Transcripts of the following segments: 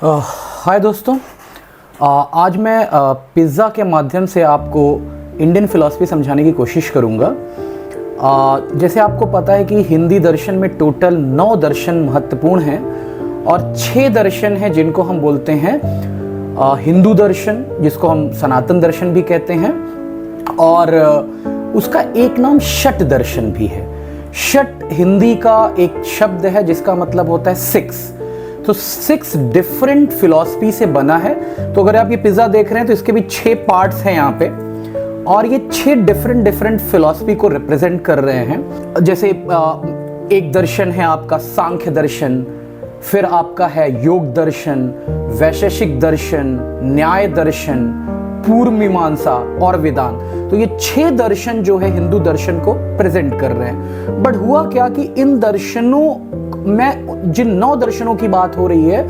हाय दोस्तों। आज मैं पिज़्ज़ा के माध्यम से आपको इंडियन फ़िलॉसफी समझाने की कोशिश करूँगा। जैसे आपको पता है कि हिंदी दर्शन में टोटल 9 दर्शन महत्वपूर्ण हैं और 6 दर्शन हैं जिनको हम बोलते हैं हिंदू दर्शन, जिसको हम सनातन दर्शन भी कहते हैं, और उसका एक नाम शट दर्शन भी है। शट हिंदी का एक शब्द है जिसका मतलब होता है 6। तो 6 डिफरेंट फिलॉसफी से बना है। तो अगर आप ये पिज्जा देख रहे हैं तो इसके भी 6 पार्ट्स हैं यहाँ पे, और ये 6 डिफरेंट फिलॉसफी को रिप्रेजेंट कर रहे हैं। जैसे एक दर्शन है आपका सांख्य दर्शन, फिर आपका है योग दर्शन, वैशेषिक दर्शन, न्याय दर्शन, पूर्व मीमांसा और वेदांत। तो ये 6 दर्शन जो है हिंदू दर्शन को प्रेजेंट कर रहे हैं। बट हुआ क्या कि इन दर्शनों में, जिन 9 दर्शनों की बात हो रही है,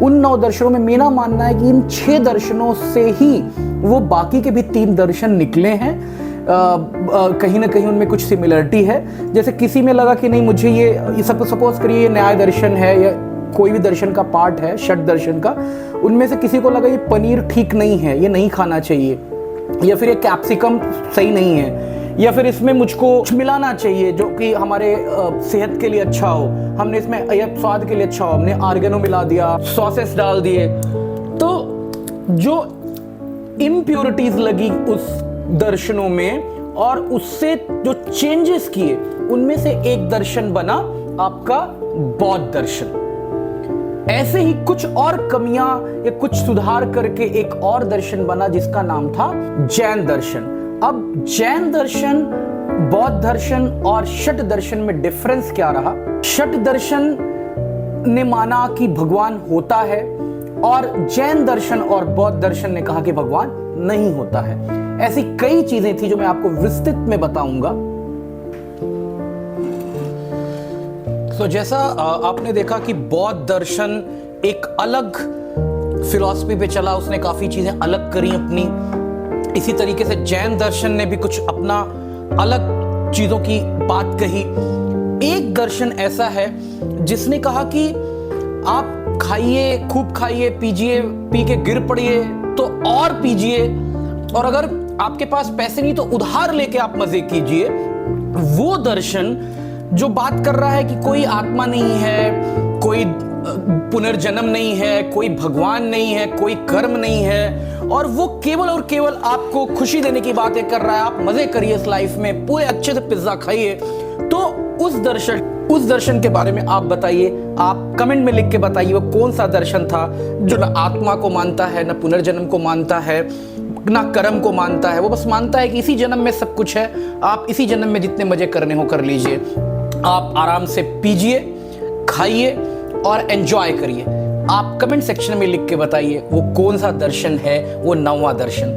उन 9 दर्शनों में मेरा मानना है कि इन 6 दर्शनों से ही वो बाकी के भी 3 दर्शन निकले हैं। कहीं ना कहीं उनमें कुछ सिमिलरिटी है। जैसे किसी में लगा कि नहीं, मुझे ये सपोज करिए ये न्याय दर्शन है या कोई भी दर्शन का पार्ट है शट दर्शन का, उनमें से किसी को लगा ये पनीर ठीक नहीं है, ये नहीं खाना चाहिए, या फिर ये कैप्सिकम सही नहीं है, या फिर इसमें मुझको मिलाना चाहिए जो कि हमारे सेहत के लिए अच्छा हो, हमने इसमें यह स्वाद के लिए अच्छा हो, हमने ऑर्गेनो मिला दिया, सॉसेस डाल दिए। तो जो इम्प्योरिटीज लगी उस दर्शनों में और उससे जो चेंजेस किए, उनमें से एक दर्शन बना आपका बौद्ध दर्शन। ऐसे ही कुछ और कमियां या कुछ सुधार करके एक और दर्शन बना जिसका नाम था जैन दर्शन। अब जैन दर्शन, बौद्ध दर्शन और शट दर्शन में डिफरेंस क्या रहा? शट दर्शन ने माना कि भगवान होता है, और जैन दर्शन और बौद्ध दर्शन ने कहा कि भगवान नहीं होता है। ऐसी कई चीजें थी जो मैं आपको विस्तृत में बताऊंगा। तो जैसा आपने देखा कि बौद्ध दर्शन एक अलग फिलॉसफी पे चला, उसने काफी चीजें अलग करी अपनी। इसी तरीके से जैन दर्शन ने भी कुछ अपना अलग चीजों की बात कही। एक दर्शन ऐसा है जिसने कहा कि आप खाइए, खूब खाइए, पीजिए, पी के गिर पड़िए तो और पीजिए, और अगर आपके पास पैसे नहीं तो उधार लेके आप मजे कीजिए। वो दर्शन जो बात कर रहा है कि कोई आत्मा नहीं है, कोई पुनर्जन्म नहीं है, कोई भगवान नहीं है, कोई कर्म नहीं है, और वो केवल और केवल आपको खुशी देने की बातें कर रहा है। आप मजे करिए इस लाइफ में, पूरे अच्छे से पिज्जा खाइए। तो उस दर्शन के बारे में आप बताइए, आप कमेंट में लिख के बताइए वो कौन सा दर्शन था जो ना आत्मा को मानता है, ना पुनर्जन्म को मानता है, ना कर्म को मानता है। वो बस मानता है कि इसी जन्म में सब कुछ है, आप इसी जन्म में जितने मजे करने हो कर लीजिए। आप आराम से पीजिए, खाइए और एंजॉय करिए। आप कमेंट सेक्शन में लिख के बताइए वो कौन सा दर्शन है, वो 9वां दर्शन।